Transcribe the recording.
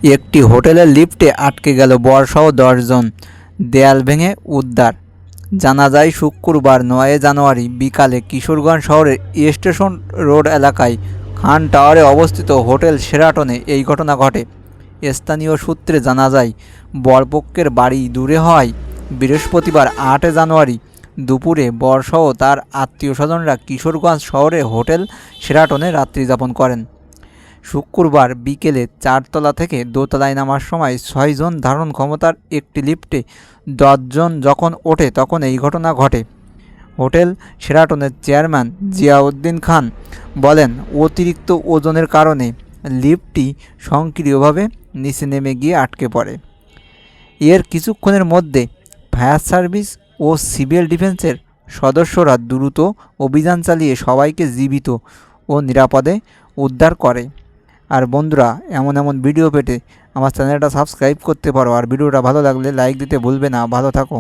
একটি হোটেলের লিফটে আটকে গেল বরসহ ১০ জন, দেয়াল ভেঙে উদ্ধার। জানা যায় শুক্রবার ৯ জানুয়ারি বিকালে কিশোরগঞ্জ শহরের স্টেশন রোড এলাকায় খান টাওয়ারে অবস্থিত হোটেল শেরাটনে এই ঘটনা ঘটে। স্থানীয় সূত্রে জানা যায়, বরপক্ষের বাড়ি দূরে হওয়ায় বৃহস্পতিবার ৮ জানুয়ারি দুপুরে বরসহ তার আত্মীয়স্বজনরা কিশোরগঞ্জ শহরে হোটেল শেরাটনে রাত্রিযাপন করেন। শুক্রবার বিকেলে ৪ তলা থেকে দোতলায় নামার সময় ৬ জন ধারণ ক্ষমতার একটি লিফটে ১০ জন যখন ওঠে তখন এই ঘটনা ঘটে। হোটেল শেরাটনের চেয়ারম্যান জিয়াউদ্দিন খান বলেন, অতিরিক্ত ওজনের কারণে লিফটটি স্বয়ংক্রিয়ভাবে নিচে নেমে গিয়ে আটকে পড়ে। এর কিছুক্ষণের মধ্যে ফায়ার সার্ভিস ও সিভিল ডিফেন্সের সদস্যরা দ্রুত অভিযান চালিয়ে সবাইকে জীবিত ও নিরাপদে উদ্ধার করে। আর বন্ধুরা, এমন ভিডিও পেতে আমার চ্যানেলটা সাবস্ক্রাইব করতে পারো। আর ভিডিওটা ভালো লাগলে লাইক দিতে ভুলবে না। ভালো থাকো।